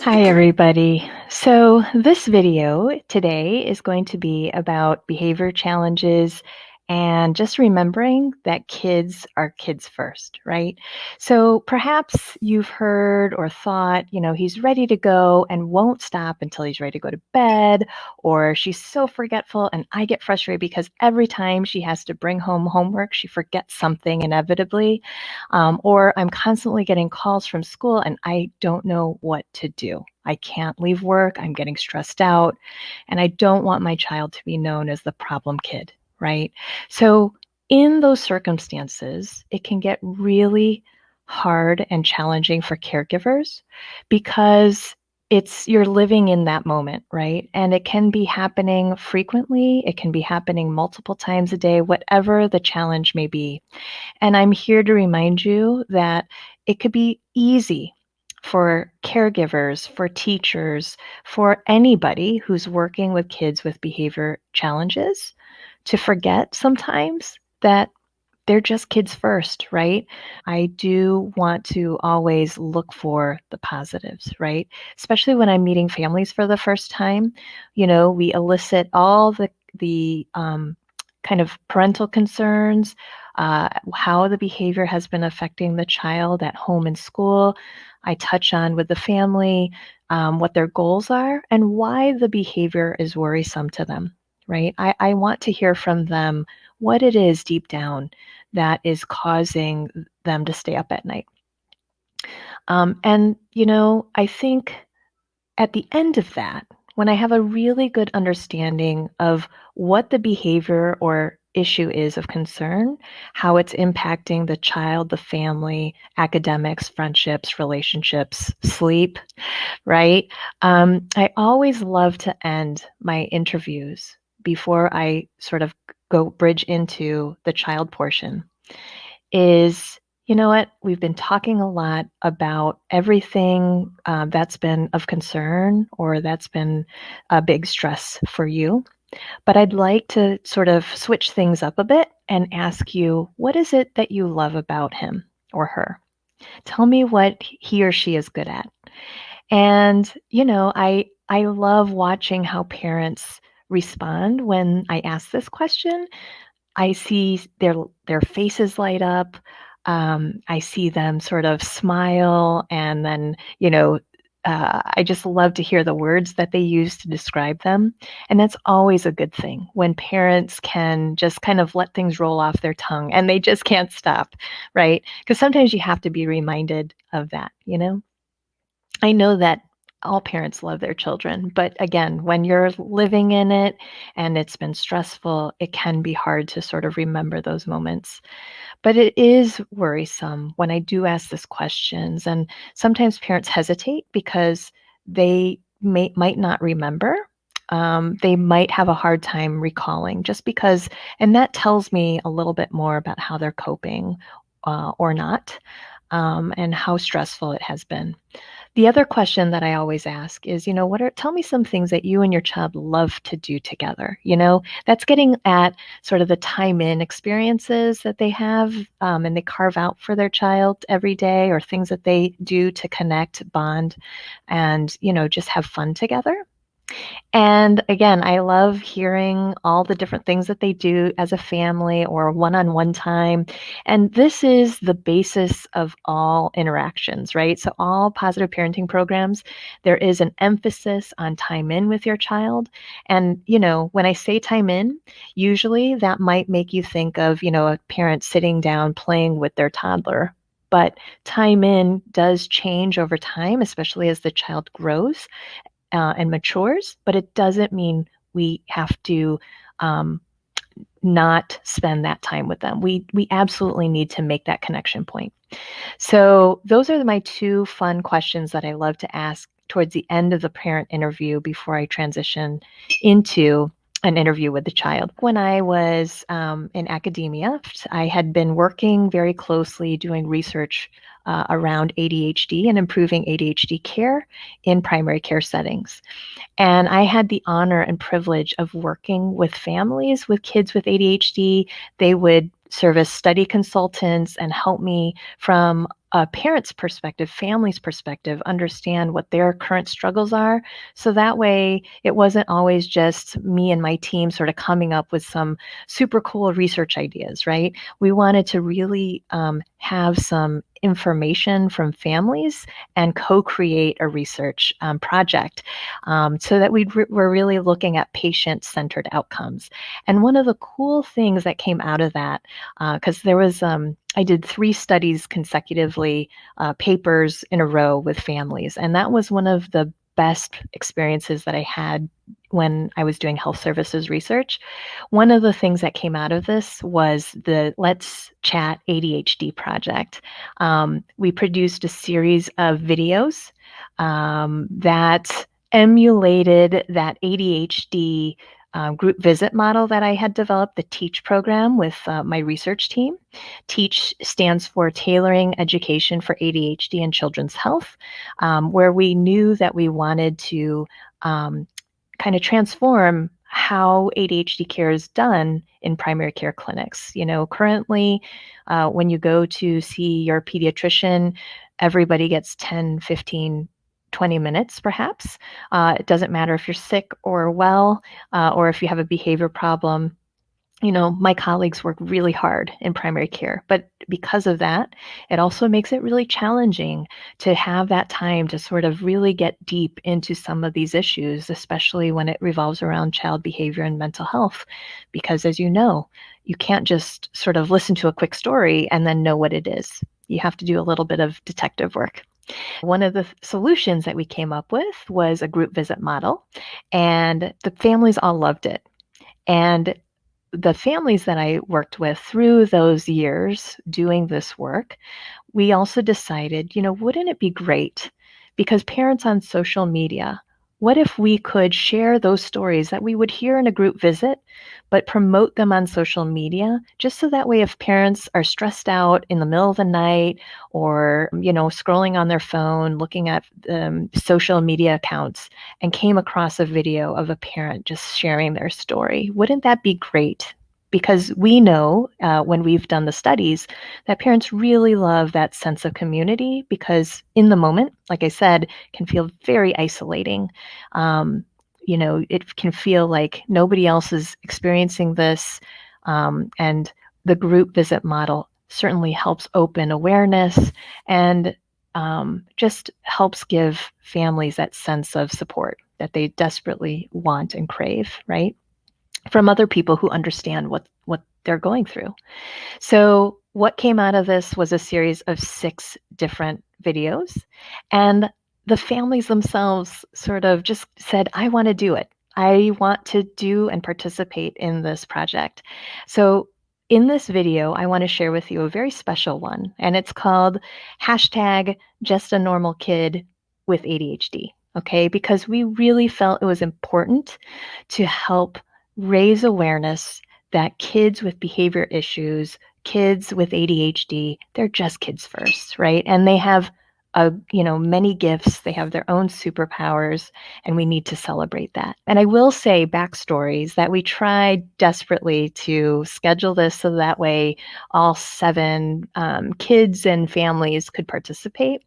Hi, everybody. So, this video today is going to be about behavior challenges and just remembering that kids are kids first, right? So, perhaps you've heard or thought, he's ready to go and won't stop until he's ready to go to bed, or she's so forgetful and I get frustrated because every time she has to bring home homework, she forgets something inevitably. Or I'm constantly getting calls from school and I don't know what to do. I can't leave work. I'm getting stressed out. And I don't want my child to be known as the problem kid, right? So, in those circumstances, it can get really hard and challenging for caregivers because you're living in that moment, right? And it can be happening frequently, it can be happening multiple times a day, whatever the challenge may be. And I'm here to remind you that it could be easy for caregivers, for teachers, for anybody who's working with kids with behavior challenges to forget sometimes that they're just kids first, right? I do want to always look for the positives, right? Especially when I'm meeting families for the first time. We elicit all the kind of parental concerns, how the behavior has been affecting the child at home and school. I touch on with the family what their goals are and why the behavior is worrisome to them, right? I want to hear from them what it is deep down that is causing them to stay up at night. I think at the end of that, when I have a really good understanding of what the behavior or issue is of concern, how it's impacting the child, the family, academics, friendships, relationships, sleep, right? I always love to end my interviews before I sort of go bridge into the child portion is, you know what? We've been talking a lot about everything that's been of concern or that's been a big stress for you. But I'd like to sort of switch things up a bit and ask you, what is it that you love about him or her? Tell me what he or she is good at. And, I love watching how parents respond when I ask this question. I see their faces light up. I see them sort of smile, and then, I just love to hear the words that they use to describe them, and that's always a good thing when parents can just kind of let things roll off their tongue, and they just can't stop, right? Because sometimes you have to be reminded of that, you know? I know that all parents love their children, but again, when you're living in it and it's been stressful, it can be hard to sort of remember those moments. But it is worrisome when I do ask these questions, and sometimes parents hesitate because they might not remember. They might have a hard time recalling just because, and that tells me a little bit more about how they're coping or not, and how stressful it has been. The other question that I always ask is, tell me some things that you and your child love to do together. That's getting at sort of the time in experiences that they have, and they carve out for their child every day, or things that they do to connect, bond, and, just have fun together. And again, I love hearing all the different things that they do as a family or one-on-one time. And this is the basis of all interactions, right? So, all positive parenting programs, there is an emphasis on time in with your child. And, when I say time in, usually that might make you think of, a parent sitting down playing with their toddler. But time in does change over time, especially as the child grows and matures, but it doesn't mean we have to um, not spend that time with them. We absolutely need to make that connection point. So those are my two fun questions that I love to ask towards the end of the parent interview before I transition into an interview with the child. When I was in academia, I had been working very closely doing research around ADHD and improving ADHD care in primary care settings. And I had the honor and privilege of working with families with kids with ADHD. They would serve as study consultants and help me from a parent's perspective, family's perspective, understand what their current struggles are. So that way, it wasn't always just me and my team sort of coming up with some super cool research ideas, right? We wanted to really have some information from families and co-create a research project so that we're really looking at patient-centered outcomes. And one of the cool things that came out of that, because there was I did 3 studies consecutively, papers in a row with families, and that was one of the best experiences that I had when I was doing health services research. One of the things that came out of this was the Let's Chat ADHD project. We produced a series of videos that emulated that ADHD group visit model that I had developed, the TEACH program with my research team. TEACH stands for Tailoring Education for ADHD and Children's Health, where we knew that we wanted to kind of transform how ADHD care is done in primary care clinics. You know, currently, when you go to see your pediatrician, everybody gets 10, 15, 20 minutes perhaps. It doesn't matter if you're sick or well, or if you have a behavior problem. You know, my colleagues work really hard in primary care, but because of that, it also makes it really challenging to have that time to sort of really get deep into some of these issues, especially when it revolves around child behavior and mental health. Because as you know, you can't just sort of listen to a quick story and then know what it is. You have to do a little bit of detective work. One of the solutions that we came up with was a group visit model, and the families all loved it. And the families that I worked with through those years doing this work, we also decided, you know, wouldn't it be great? Because parents on social media, what if we could share those stories that we would hear in a group visit, but promote them on social media, just so that way if parents are stressed out in the middle of the night or, you know, scrolling on their phone, looking at social media accounts and came across a video of a parent just sharing their story, wouldn't that be great? Because we know when we've done the studies that parents really love that sense of community because in the moment, like I said, can feel very isolating. Um, you know, it can feel like nobody else is experiencing this. And the group visit model certainly helps open awareness and just helps give families that sense of support that they desperately want and crave, right? From other people who understand what they're going through. So what came out of this was a series of 6 different videos, and the families themselves sort of just said, "I wanna do it. I want to do and participate in this project." So in this video, I wanna share with you a very special one, and it's called #JustANormalKid with ADHD, okay? Because we really felt it was important to help raise awareness that kids with behavior issues, kids with ADHD, they're just kids first, right? And they have many gifts. They have their own superpowers, and we need to celebrate that. And I will say backstories that we tried desperately to schedule this so that way all 7 kids and families could participate.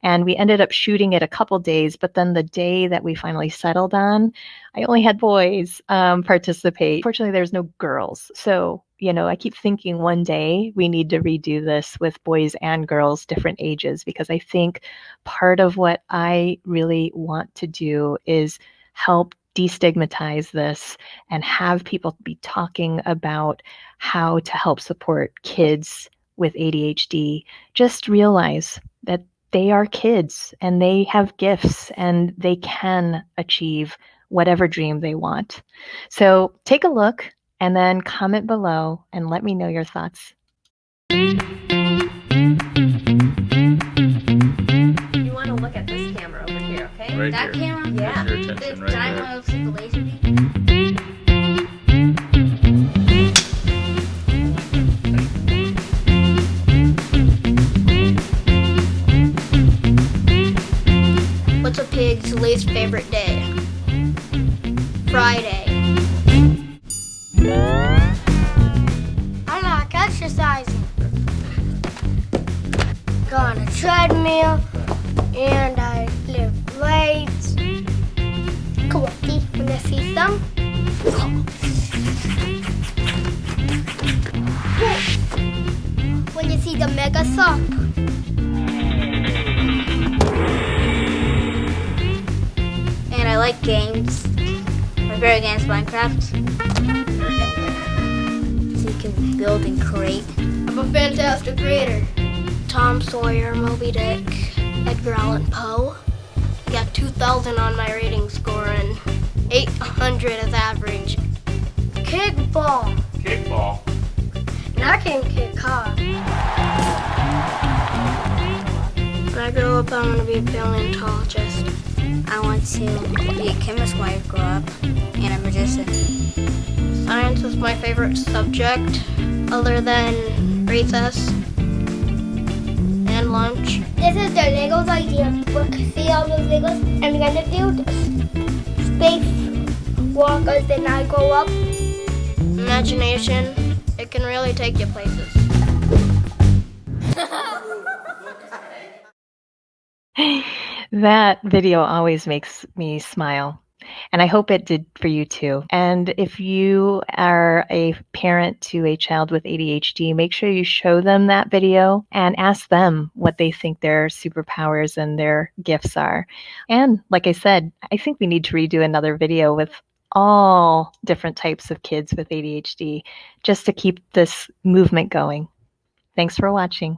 And we ended up shooting it a couple days, but then the day that we finally settled on, I only had boys participate. Fortunately, there's no girls. So, you know, I keep thinking one day we need to redo this with boys and girls, different ages, because I think part of what I really want to do is help destigmatize this and have people be talking about how to help support kids with ADHD. Just realize that they are kids and they have gifts and they can achieve whatever dream they want. So take a look and then comment below and let me know your thoughts. You want to look at this camera over here, okay? Right That here. camera? Yeah. Get your attention The right giant there. one looks like the laser beam. What's a pig's least favorite day? Friday. I like exercising. go on a treadmill, and I lift weights. Come on, see? Wanna see some? When you see the mega sock. And I like games. My favorite game is Minecraft. So you can build and create. I'm a fantastic reader. Tom Sawyer, Moby Dick, Edgar Allan Poe. I got 2,000 on my rating score and 800 as average. Kickball. Kickball. And I can kick hard. When I grow up, I'm gonna be a paleontologist. I want to be a chemist when I grow up and a magician. Science is my favorite subject, other than recess and lunch. This is the Legos idea. Look, see all those Legos? I'm gonna do this. Space walkers, then I grow up. Imagination, it can really take you places. That video always makes me smile, and I hope it did for you too. And if you are a parent to a child with ADHD, make sure you show them that video and ask them what they think their superpowers and their gifts are. And like I said, I think we need to redo another video with all different types of kids with ADHD just to keep this movement going. Thanks for watching.